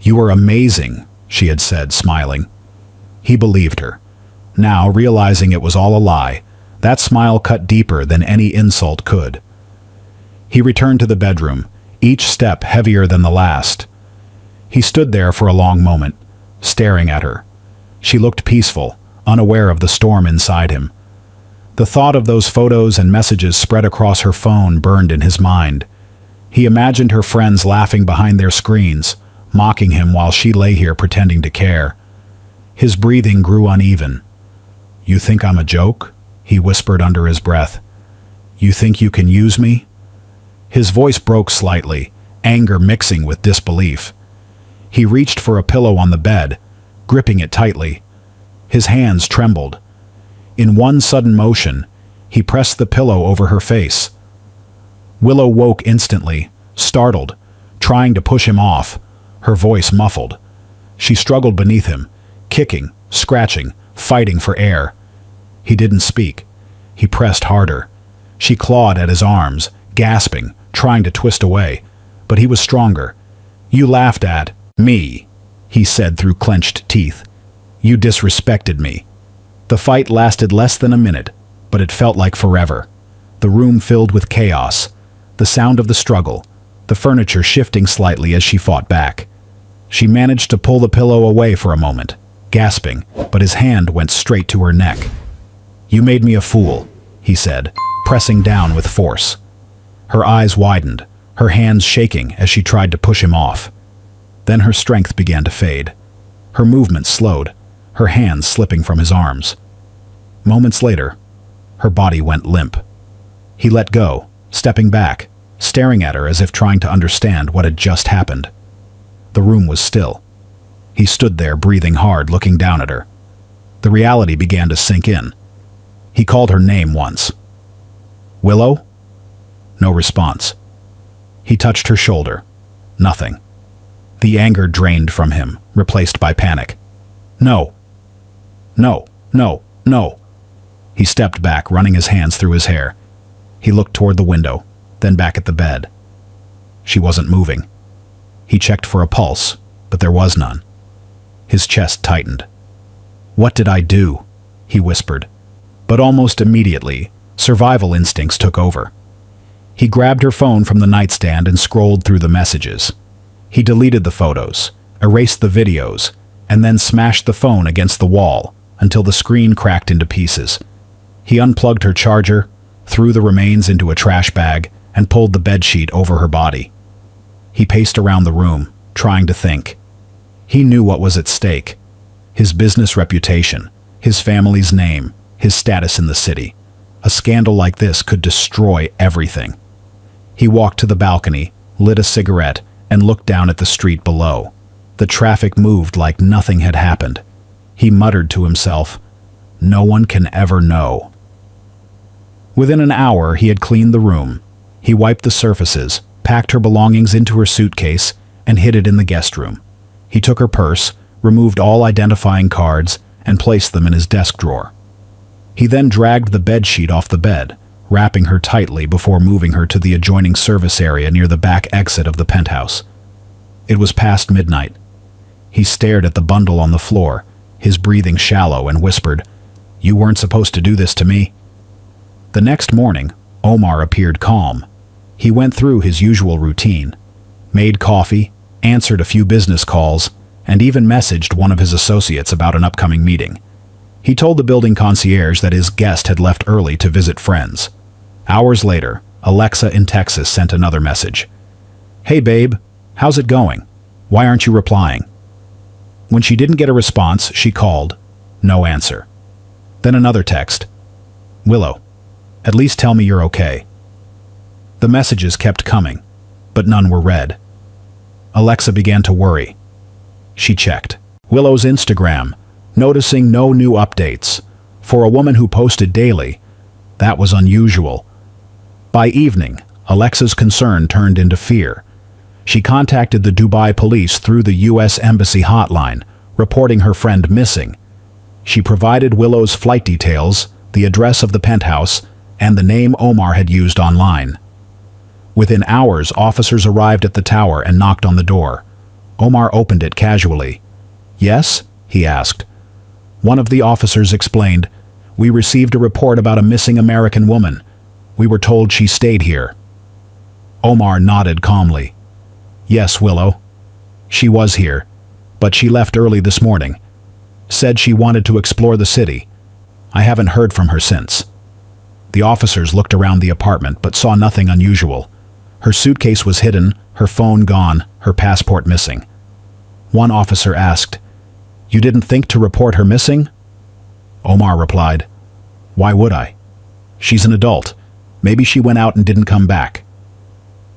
"You are amazing," she had said, smiling. He believed her. Now, realizing it was all a lie, that smile cut deeper than any insult could. He returned to the bedroom, each step heavier than the last. He stood there for a long moment, staring at her. She looked peaceful, unaware of the storm inside him. The thought of those photos and messages spread across her phone burned in his mind. He imagined her friends laughing behind their screens, mocking him while she lay here pretending to care. His breathing grew uneven. "You think I'm a joke?" he whispered under his breath. "You think you can use me?" His voice broke slightly, anger mixing with disbelief. He reached for a pillow on the bed, gripping it tightly. His hands trembled. In one sudden motion, he pressed the pillow over her face. Willow woke instantly, startled, trying to push him off, her voice muffled. She struggled beneath him, kicking, scratching, fighting for air. He didn't speak. He pressed harder. She clawed at his arms, gasping, trying to twist away, but he was stronger. "You laughed at me," he said through clenched teeth. "You disrespected me." The fight lasted less than a minute, but it felt like forever. The room filled with chaos, the sound of the struggle, the furniture shifting slightly as she fought back. She managed to pull the pillow away for a moment, gasping, but his hand went straight to her neck. "You made me a fool," he said, pressing down with force. Her eyes widened, her hands shaking as she tried to push him off. Then her strength began to fade. Her movements slowed, her hands slipping from his arms. Moments later, her body went limp. He let go, stepping back, staring at her as if trying to understand what had just happened. The room was still. He stood there, breathing hard, looking down at her. The reality began to sink in. He called her name once. "Willow?" No response. He touched her shoulder. Nothing. The anger drained from him, replaced by panic. "No. No, no, no." He stepped back, running his hands through his hair. He looked toward the window, then back at the bed. She wasn't moving. He checked for a pulse, but there was none. His chest tightened. "What did I do?" he whispered. But almost immediately, survival instincts took over. He grabbed her phone from the nightstand and scrolled through the messages. He deleted the photos, erased the videos, and then smashed the phone against the wall until the screen cracked into pieces. He unplugged her charger, threw the remains into a trash bag, and pulled the bedsheet over her body. He paced around the room, trying to think. He knew what was at stake: his business reputation, his family's name, his status in the city. A scandal like this could destroy everything. He walked to the balcony, lit a cigarette, and looked down at the street below. The traffic moved like nothing had happened. He muttered to himself, "No one can ever know." Within an hour, he had cleaned the room. He wiped the surfaces, packed her belongings into her suitcase, and hid it in the guest room. He took her purse, removed all identifying cards, and placed them in his desk drawer. He then dragged the bedsheet off the bed, wrapping her tightly before moving her to the adjoining service area near the back exit of the penthouse. It was past midnight. He stared at the bundle on the floor, his breathing shallow, and whispered, "You weren't supposed to do this to me." The next morning, Omar appeared calm. He went through his usual routine, made coffee, answered a few business calls, and even messaged one of his associates about an upcoming meeting. He told the building concierge that his guest had left early to visit friends. Hours later, Alexa in Texas sent another message. "Hey babe, how's it going? Why aren't you replying?" When she didn't get a response, she called. No answer. Then another text. "Willow, at least tell me you're okay." The messages kept coming, but none were read. Alexa began to worry. She checked Willow's Instagram, noticing no new updates. For a woman who posted daily, that was unusual. By evening, Alexa's concern turned into fear. She contacted the Dubai police through the U.S. Embassy hotline, reporting her friend missing. She provided Willow's flight details, the address of the penthouse, and the name Omar had used online. Within hours, officers arrived at the tower and knocked on the door. Omar opened it casually. "Yes?" he asked. One of the officers explained, "We received a report about a missing American woman. We were told she stayed here." Omar nodded calmly. "Yes, Willow. She was here, but she left early this morning. Said she wanted to explore the city. I haven't heard from her since." The officers looked around the apartment but saw nothing unusual. Her suitcase was hidden, her phone gone, her passport missing. One officer asked, "You didn't think to report her missing?" Omar replied, "Why would I? She's an adult. Maybe she went out and didn't come back."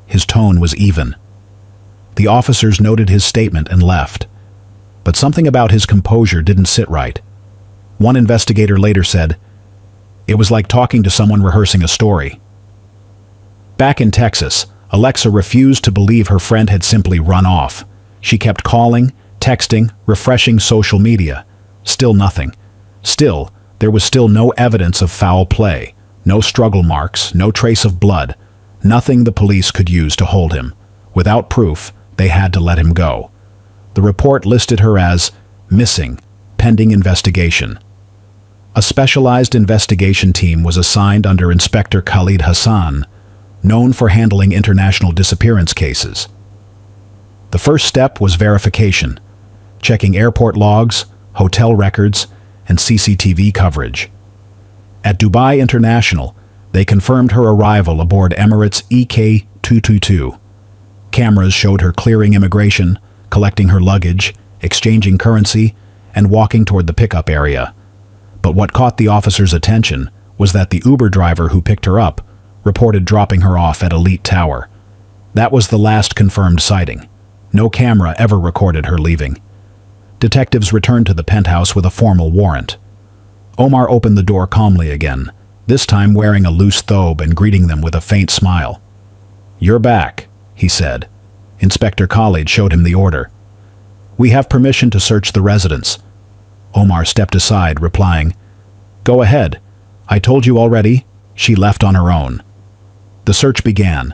His tone was even. The officers noted his statement and left. But something about his composure didn't sit right. One investigator later said, "It was like talking to someone rehearsing a story." Back in Texas, Alexa refused to believe her friend had simply run off. She kept calling, texting, refreshing social media. Still nothing. Still, there was still no evidence of foul play, no struggle marks, no trace of blood, nothing the police could use to hold him. Without proof, they had to let him go. The report listed her as missing, pending investigation. A specialized investigation team was assigned under Inspector Khalid Hassan, known for handling international disappearance cases. The first step was verification, checking airport logs, hotel records, and CCTV coverage. At Dubai International, they confirmed her arrival aboard Emirates EK222. Cameras showed her clearing immigration, collecting her luggage, exchanging currency, and walking toward the pickup area. But what caught the officers' attention was that the Uber driver who picked her up reported dropping her off at Elite Tower. That was the last confirmed sighting. No camera ever recorded her leaving. Detectives returned to the penthouse with a formal warrant. Omar opened the door calmly again, this time wearing a loose thobe and greeting them with a faint smile. "You're back," he said. Inspector Khalid showed him the order. "We have permission to search the residence." Omar stepped aside, replying, "Go ahead. I told you already, she left on her own." The search began.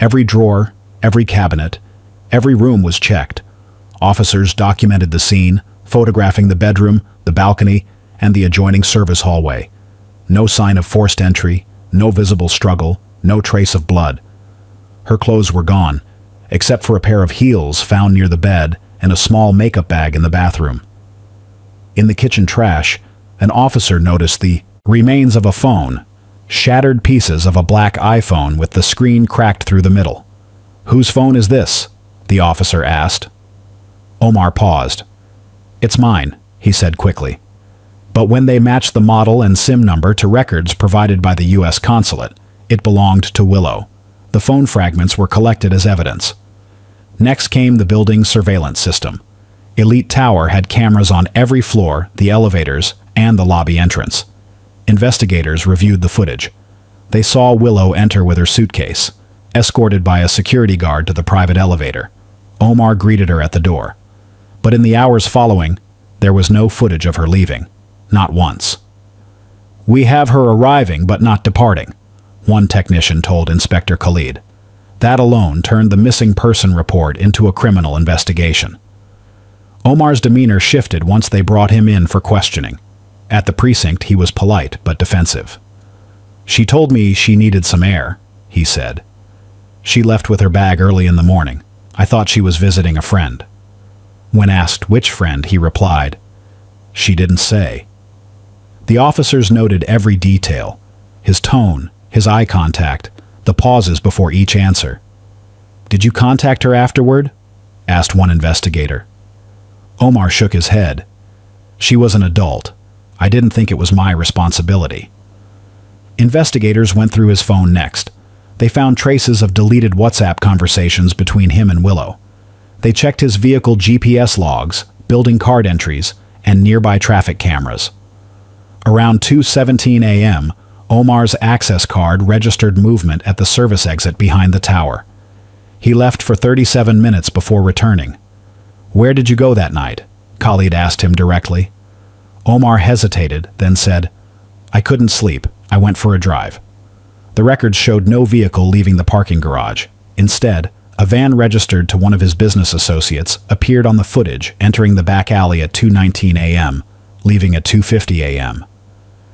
Every drawer, every cabinet, every room was checked. Officers documented the scene, photographing the bedroom, the balcony, and the adjoining service hallway. No sign of forced entry, no visible struggle, no trace of blood. Her clothes were gone, except for a pair of heels found near the bed and a small makeup bag in the bathroom. In the kitchen trash, an officer noticed the remains of a phone, shattered pieces of a black iPhone with the screen cracked through the middle. "Whose phone is this?" the officer asked. Omar paused. "It's mine," he said quickly. But when they matched the model and SIM number to records provided by the U.S. consulate, it belonged to Willow. The phone fragments were collected as evidence. Next came the building's surveillance system. Elite Tower had cameras on every floor, the elevators, and the lobby entrance. Investigators reviewed the footage. They saw Willow enter with her suitcase, escorted by a security guard to the private elevator. Omar greeted her at the door. But in the hours following, there was no footage of her leaving. Not once. "We have her arriving but not departing," one technician told Inspector Khalid. That alone turned the missing person report into a criminal investigation. Omar's demeanor shifted once they brought him in for questioning. At the precinct, he was polite but defensive. "She told me she needed some air," he said. "She left with her bag early in the morning. I thought she was visiting a friend." When asked which friend, he replied, "She didn't say." The officers noted every detail: his tone, his eye contact, the pauses before each answer. "Did you contact her afterward?" asked one investigator. Omar shook his head. "She was an adult. I didn't think it was my responsibility." Investigators went through his phone next. They found traces of deleted WhatsApp conversations between him and Willow. They checked his vehicle GPS logs, building card entries, and nearby traffic cameras. Around 2:17 a.m., Omar's access card registered movement at the service exit behind the tower. He left for 37 minutes before returning. "Where did you go that night?" Khalid asked him directly. Omar hesitated, then said, "I couldn't sleep. I went for a drive." The records showed no vehicle leaving the parking garage. Instead, a van registered to one of his business associates appeared on the footage, entering the back alley at 2:19 a.m., leaving at 2:50 a.m.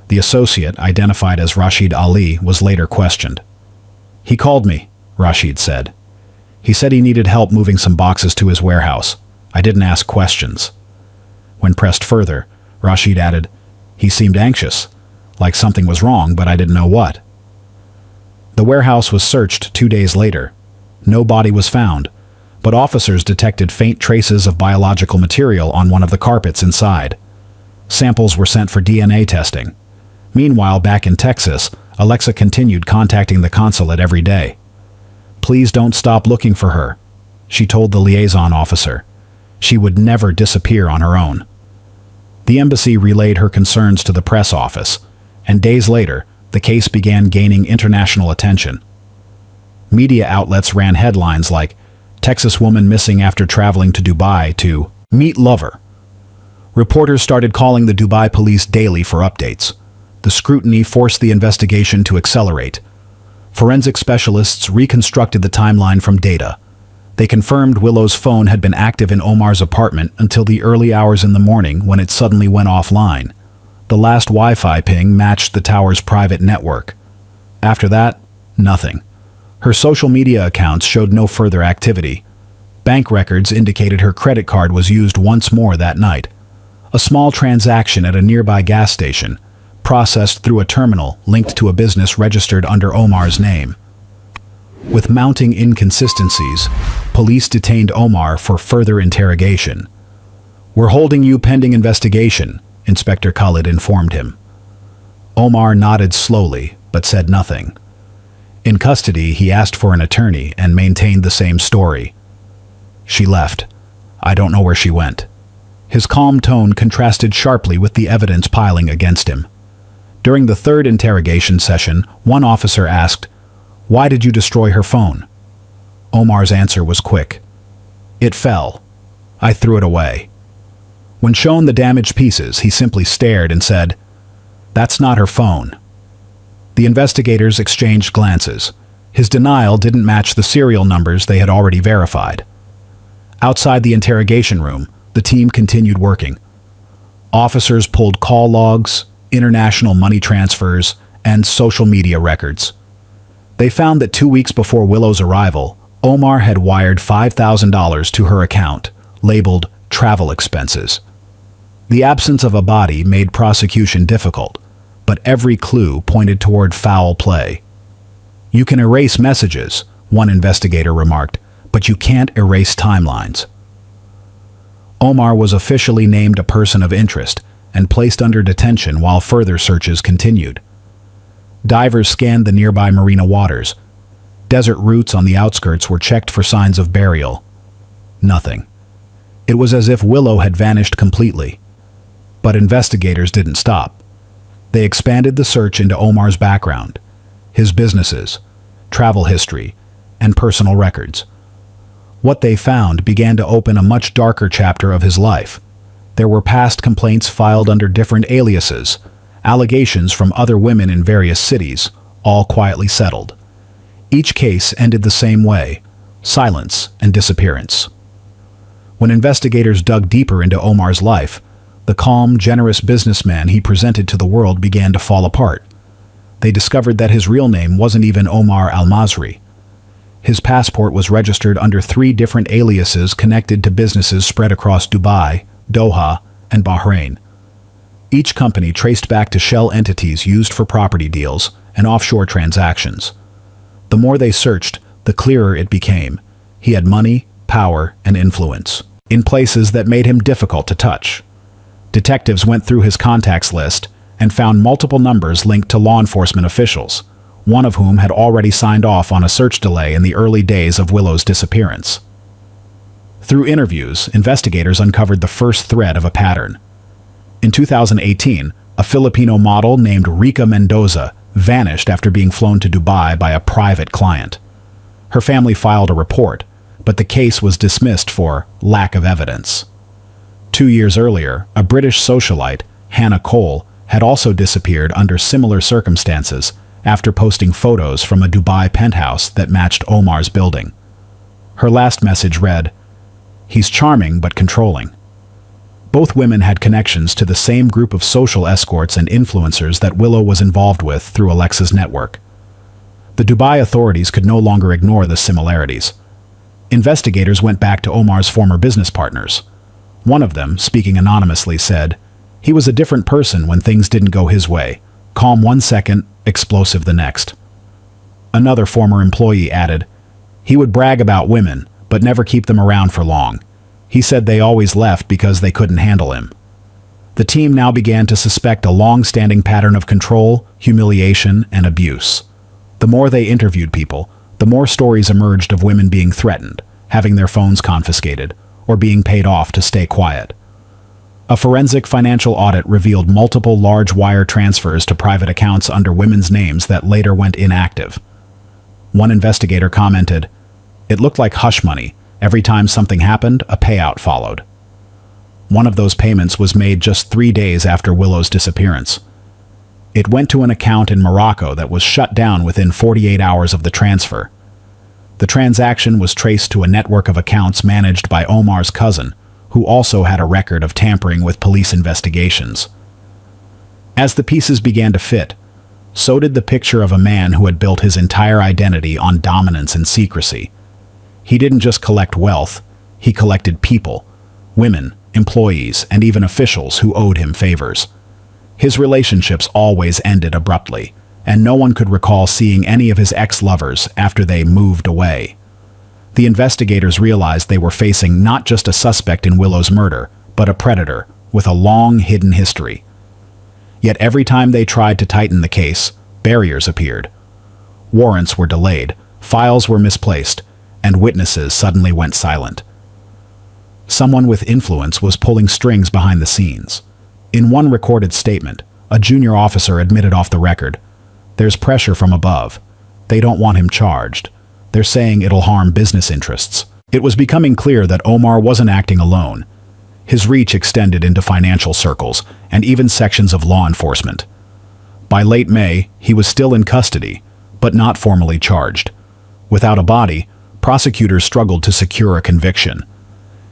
The associate, identified as Rashid Ali, was later questioned. "He called me," Rashid said. "He said he needed help moving some boxes to his warehouse. I didn't ask questions." When pressed further, Rashid added, "He seemed anxious, like something was wrong, but I didn't know what." The warehouse was searched 2 days later. No body was found, but officers detected faint traces of biological material on one of the carpets inside. Samples were sent for DNA testing. Meanwhile, back in Texas, Alexa continued contacting the consulate every day. "Please don't stop looking for her," she told the liaison officer. She would never disappear on her own. The embassy relayed her concerns to the press office, and days later, the case began gaining international attention. Media outlets ran headlines like, "Texas woman missing after traveling to Dubai," to "Meet lover." Reporters started calling the Dubai police daily for updates. The scrutiny forced the investigation to accelerate. Forensic specialists reconstructed the timeline from data. They confirmed Willow's phone had been active in Omar's apartment until the early hours in the morning when it suddenly went offline. The last Wi-Fi ping matched the tower's private network. After that, nothing. Her social media accounts showed no further activity. Bank records indicated her credit card was used once more that night. A small transaction at a nearby gas station, processed through a terminal linked to a business registered under Omar's name. With mounting inconsistencies, police detained Omar for further interrogation. "We're holding you pending investigation," Inspector Khalid informed him. Omar nodded slowly, but said nothing. In custody, he asked for an attorney and maintained the same story. "She left. I don't know where she went." His calm tone contrasted sharply with the evidence piling against him. During the third interrogation session, one officer asked, "Why did you destroy her phone?" Omar's answer was quick. "It fell. I threw it away." When shown the damaged pieces, he simply stared and said, "That's not her phone." The investigators exchanged glances. His denial didn't match the serial numbers they had already verified. Outside the interrogation room, the team continued working. Officers pulled call logs, international money transfers, and social media records. They found that 2 weeks before Willow's arrival, Omar had wired $5,000 to her account, labeled travel expenses. The absence of a body made prosecution difficult, but every clue pointed toward foul play. "You can erase messages," one investigator remarked, "but you can't erase timelines." Omar was officially named a person of interest and placed under detention while further searches continued. Divers scanned the nearby marina waters. Desert routes on the outskirts were checked for signs of burial. Nothing. It was as if Willow had vanished completely. But investigators didn't stop. They expanded the search into Omar's background, his businesses, travel history, and personal records. What they found began to open a much darker chapter of his life. There were past complaints filed under different aliases, allegations from other women in various cities, all quietly settled. Each case ended the same way: silence and disappearance. When investigators dug deeper into Omar's life, the calm, generous businessman he presented to the world began to fall apart. They discovered that his real name wasn't even Omar al-Masri. His passport was registered under 3 different aliases connected to businesses spread across Dubai, Doha, and Bahrain. Each company traced back to shell entities used for property deals and offshore transactions. The more they searched, the clearer it became. He had money, power, and influence in places that made him difficult to touch. Detectives went through his contacts list and found multiple numbers linked to law enforcement officials, one of whom had already signed off on a search delay in the early days of Willow's disappearance. Through interviews, investigators uncovered the first thread of a pattern. In 2018, a Filipino model named Rica Mendoza vanished after being flown to Dubai by a private client. Her family filed a report, but the case was dismissed for lack of evidence. 2 years earlier, a British socialite, Hannah Cole, had also disappeared under similar circumstances after posting photos from a Dubai penthouse that matched Omar's building. Her last message read, "He's charming but controlling." Both women had connections to the same group of social escorts and influencers that Willow was involved with through Alexa's network. The Dubai authorities could no longer ignore the similarities. Investigators went back to Omar's former business partners. One of them, speaking anonymously, said, "He was a different person when things didn't go his way. Calm one second, explosive the next." Another former employee added, "He would brag about women, but never keep them around for long. He said they always left because they couldn't handle him." The team now began to suspect a long-standing pattern of control, humiliation, and abuse. The more they interviewed people, the more stories emerged of women being threatened, having their phones confiscated, or being paid off to stay quiet. A forensic financial audit revealed multiple large wire transfers to private accounts under women's names that later went inactive. One investigator commented, "It looked like hush money. Every time something happened, a payout followed." One of those payments was made just 3 days after Willow's disappearance. It went to an account in Morocco that was shut down within 48 hours of the transfer. The transaction was traced to a network of accounts managed by Omar's cousin, who also had a record of tampering with police investigations. As the pieces began to fit, so did the picture of a man who had built his entire identity on dominance and secrecy. He didn't just collect wealth, he collected people, women, employees, and even officials who owed him favors. His relationships always ended abruptly, and no one could recall seeing any of his ex-lovers after they moved away. The investigators realized they were facing not just a suspect in Willow's murder, but a predator with a long hidden history. Yet every time they tried to tighten the case, barriers appeared. Warrants were delayed, files were misplaced, and witnesses suddenly went silent. Someone with influence was pulling strings behind the scenes. In one recorded statement, a junior officer admitted off the record, "There's pressure from above. They don't want him charged. They're saying it'll harm business interests." It was becoming clear that Omar wasn't acting alone. His reach extended into financial circles and even sections of law enforcement. By late May, he was still in custody, but not formally charged. Without a body, prosecutors struggled to secure a conviction.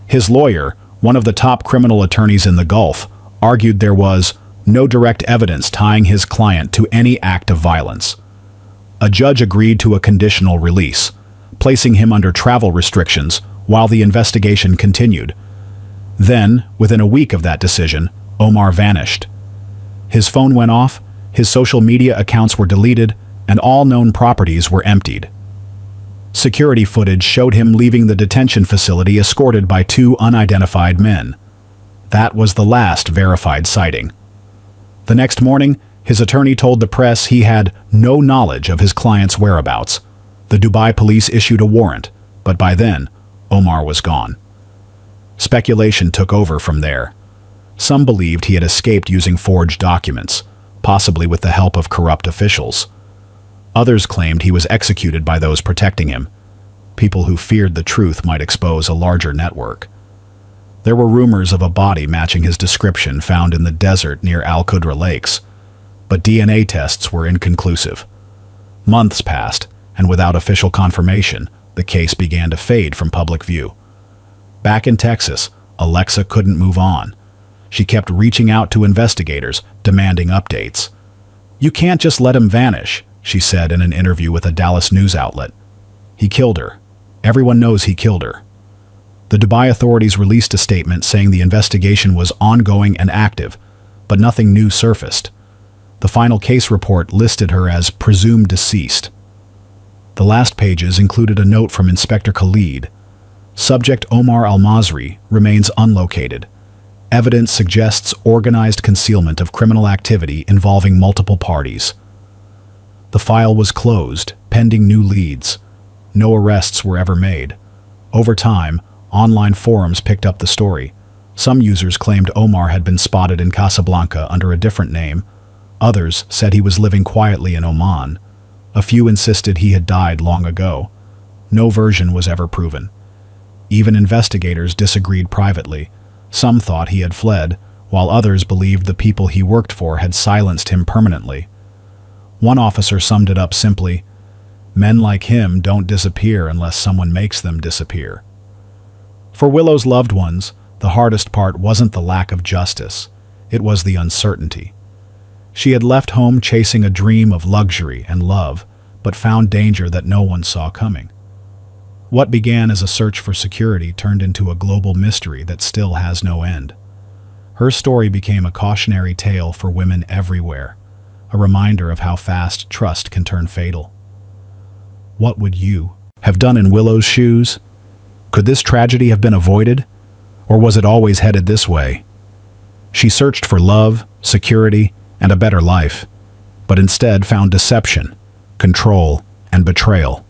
His lawyer, one of the top criminal attorneys in the Gulf, argued there was no direct evidence tying his client to any act of violence. A judge agreed to a conditional release, placing him under travel restrictions while the investigation continued. Then, within a week of that decision, Omar vanished. His phone went off, his social media accounts were deleted, and all known properties were emptied. Security footage showed him leaving the detention facility escorted by 2 unidentified men. That was the last verified sighting. The next morning, his attorney told the press he had no knowledge of his client's whereabouts. The Dubai police issued a warrant, but by then, Omar was gone. Speculation took over from there. Some believed he had escaped using forged documents, possibly with the help of corrupt officials. Others claimed he was executed by those protecting him. People who feared the truth might expose a larger network. There were rumors of a body matching his description found in the desert near Al Qudra Lakes, but DNA tests were inconclusive. Months passed, and without official confirmation, the case began to fade from public view. Back in Texas, Alexa couldn't move on. She kept reaching out to investigators, demanding updates. "You can't just let him vanish," she said in an interview with a Dallas news outlet. "He killed her. Everyone knows he killed her." The Dubai authorities released a statement saying the investigation was ongoing and active, but nothing new surfaced. The final case report listed her as presumed deceased. The last pages included a note from Inspector Khalid. Subject Omar al-Masri remains unlocated. Evidence suggests organized concealment of criminal activity involving multiple parties. The file was closed, pending new leads. No arrests were ever made. Over time, online forums picked up the story. Some users claimed Omar had been spotted in Casablanca under a different name. Others said he was living quietly in Oman. A few insisted he had died long ago. No version was ever proven. Even investigators disagreed privately. Some thought he had fled, while others believed the people he worked for had silenced him permanently. One officer summed it up simply, "Men like him don't disappear unless someone makes them disappear." For Willow's loved ones, the hardest part wasn't the lack of justice, it was the uncertainty. She had left home chasing a dream of luxury and love, but found danger that no one saw coming. What began as a search for security turned into a global mystery that still has no end. Her story became a cautionary tale for women everywhere, a reminder of how fast trust can turn fatal. What would you have done in Willow's shoes? Could this tragedy have been avoided? Or was it always headed this way? She searched for love, security, and a better life, but instead found deception, control, and betrayal.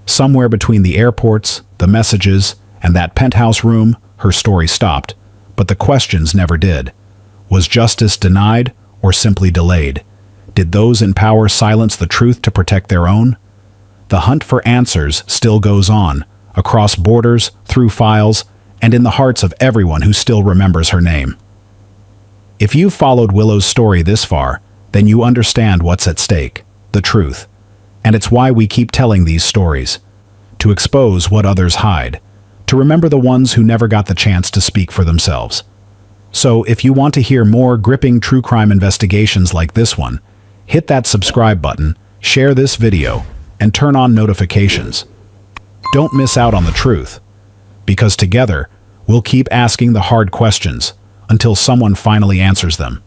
Somewhere between the airports, the messages, and that penthouse room, her story stopped, but the questions never did. Was justice denied or simply delayed? Did those in power silence the truth to protect their own? The hunt for answers still goes on, across borders, through files, and in the hearts of everyone who still remembers her name. If you've followed Willow's story this far, then you understand what's at stake, the truth. And it's why we keep telling these stories. To expose what others hide. To remember the ones who never got the chance to speak for themselves. So if you want to hear more gripping true crime investigations like this one, hit that subscribe button, share this video, and turn on notifications. Don't miss out on the truth. Because together, we'll keep asking the hard questions until someone finally answers them.